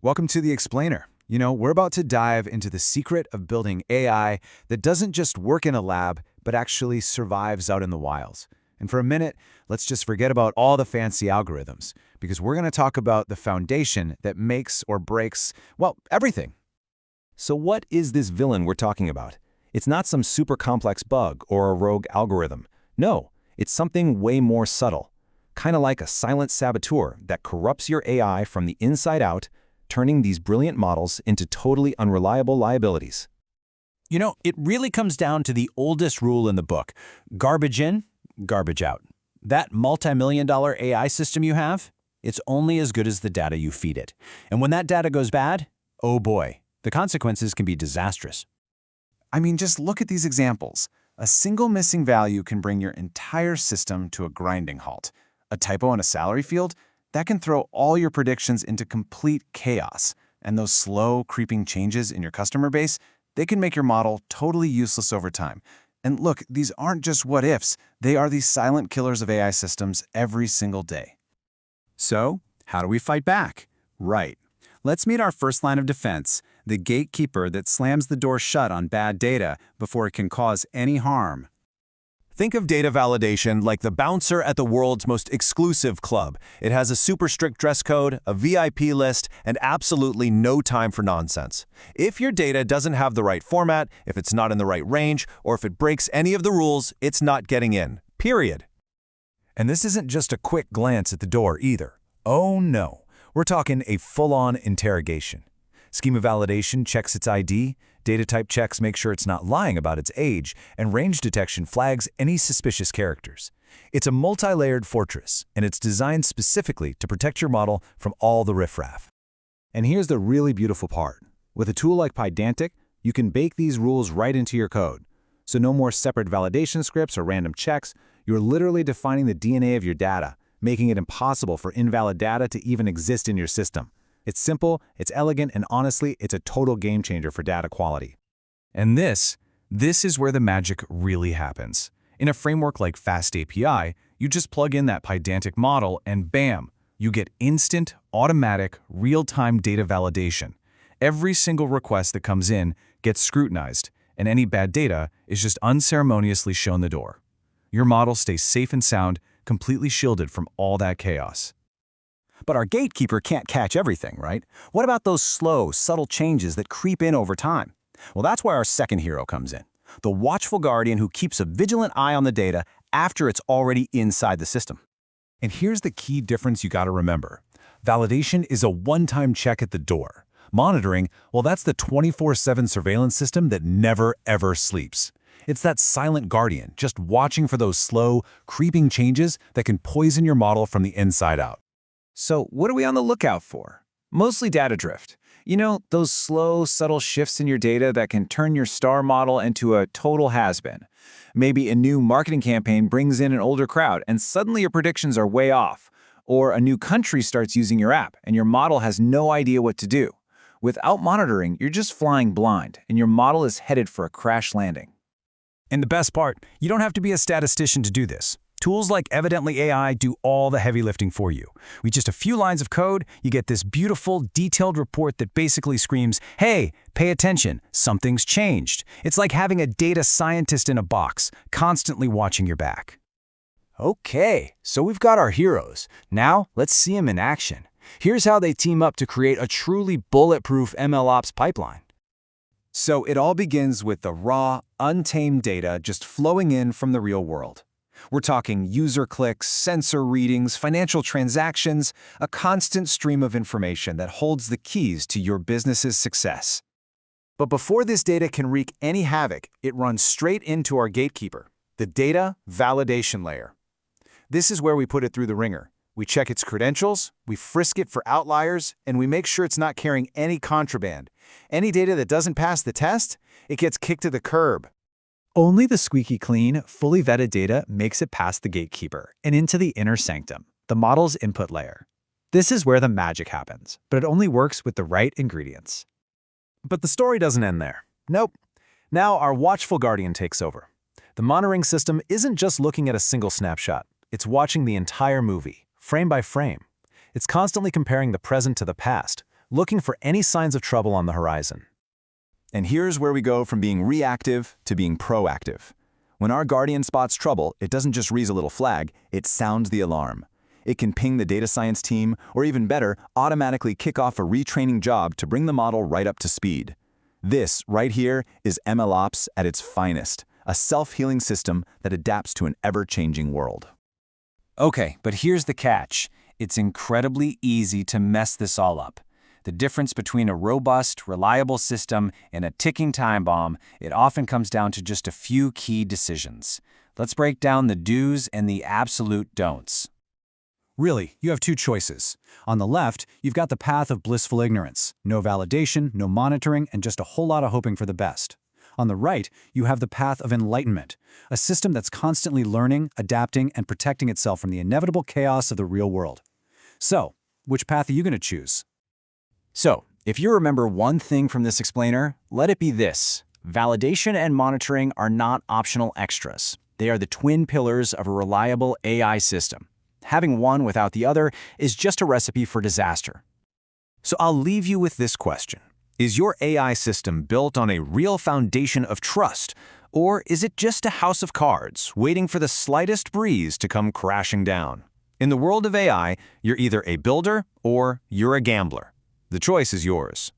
Welcome to The Explainer. We're about to dive into the secret of building AI that doesn't just work in a lab, but actually survives out in the wilds. And for a minute, let's just forget about all the fancy algorithms, because we're going to talk about the foundation that makes or breaks, well, everything. So what is this villain we're talking about? It's not some super complex bug or a rogue algorithm. No, it's something way more subtle. Kind of like a silent saboteur that corrupts your AI from the inside out, turning these brilliant models into totally unreliable liabilities. It really comes down to the oldest rule in the book. Garbage in, garbage out. That multi-million-dollar AI system you have, it's only as good as the data you feed it. And when that data goes bad, oh boy, the consequences can be disastrous. Just look at these examples. A single missing value can bring your entire system to a grinding halt. A typo in a salary field, that can throw all your predictions into complete chaos. And those slow, creeping changes in your customer base, they can make your model totally useless over time. And look, these aren't just what-ifs. They are the silent killers of AI systems every single day. So, how do we fight back? Right. Let's meet our first line of defense, the gatekeeper that slams the door shut on bad data before it can cause any harm. Think of data validation like the bouncer at the world's most exclusive club. It has a super strict dress code, a VIP list, and absolutely no time for nonsense. If your data doesn't have the right format, if it's not in the right range, or if it breaks any of the rules, it's not getting in. Period. And this isn't just a quick glance at the door either. Oh no, we're talking a full-on interrogation. Schema validation checks its ID, data type checks make sure it's not lying about its age, and range detection flags any suspicious characters. It's a multi-layered fortress, and it's designed specifically to protect your model from all the riffraff. And here's the really beautiful part. With a tool like Pydantic, you can bake these rules right into your code. So no more separate validation scripts or random checks. You're literally defining the DNA of your data, making it impossible for invalid data to even exist in your system. It's simple, it's elegant, and honestly, it's a total game changer for data quality. And this is where the magic really happens. In a framework like FastAPI, you just plug in that Pydantic model and bam, you get instant, automatic, real-time data validation. Every single request that comes in gets scrutinized, and any bad data is just unceremoniously shown the door. Your model stays safe and sound, completely shielded from all that chaos. But our gatekeeper can't catch everything, right? What about those slow, subtle changes that creep in over time? Well, that's where our second hero comes in. The watchful guardian who keeps a vigilant eye on the data after it's already inside the system. And here's the key difference you gotta remember. Validation is a one-time check at the door. Monitoring, well, that's the 24/7 surveillance system that never, ever sleeps. It's that silent guardian, just watching for those slow, creeping changes that can poison your model from the inside out. So what are we on the lookout for? Mostly data drift. Those slow, subtle shifts in your data that can turn your star model into a total has-been. Maybe a new marketing campaign brings in an older crowd and suddenly your predictions are way off. Or a new country starts using your app and your model has no idea what to do. Without monitoring, you're just flying blind and your model is headed for a crash landing. And the best part, you don't have to be a statistician to do this. Tools like Evidently AI do all the heavy lifting for you. With just a few lines of code, you get this beautiful, detailed report that basically screams, hey, pay attention, something's changed. It's like having a data scientist in a box, constantly watching your back. Okay, so we've got our heroes. Now, let's see them in action. Here's how they team up to create a truly bulletproof MLOps pipeline. So it all begins with the raw, untamed data just flowing in from the real world. We're talking user clicks, sensor readings, financial transactions, a constant stream of information that holds the keys to your business's success. But before this data can wreak any havoc, it runs straight into our gatekeeper, the data validation layer. This is where we put it through the ringer. We check its credentials, we frisk it for outliers, and we make sure it's not carrying any contraband. Any data that doesn't pass the test, it gets kicked to the curb. Only the squeaky clean, fully vetted data makes it past the gatekeeper and into the inner sanctum, the model's input layer. This is where the magic happens, but it only works with the right ingredients. But the story doesn't end there. Nope. Now our watchful guardian takes over. The monitoring system isn't just looking at a single snapshot. It's watching the entire movie, frame by frame. It's constantly comparing the present to the past, looking for any signs of trouble on the horizon. And here's where we go from being reactive to being proactive. When our Guardian spots trouble, it doesn't just raise a little flag, it sounds the alarm. It can ping the data science team, or even better, automatically kick off a retraining job to bring the model right up to speed. This, right here, is MLOps at its finest, a self-healing system that adapts to an ever-changing world. Okay, but here's the catch. It's incredibly easy to mess this all up. The difference between a robust, reliable system and a ticking time bomb, it often comes down to just a few key decisions. Let's break down the do's and the absolute don'ts. Really, you have two choices. On the left, you've got the path of blissful ignorance. No validation, no monitoring, and just a whole lot of hoping for the best. On the right, you have the path of enlightenment, a system that's constantly learning, adapting, and protecting itself from the inevitable chaos of the real world. So, which path are you going to choose? So, if you remember one thing from this explainer, let it be this. Validation and monitoring are not optional extras. They are the twin pillars of a reliable AI system. Having one without the other is just a recipe for disaster. So I'll leave you with this question. Is your AI system built on a real foundation of trust, or is it just a house of cards waiting for the slightest breeze to come crashing down? In the world of AI, you're either a builder or you're a gambler. The choice is yours.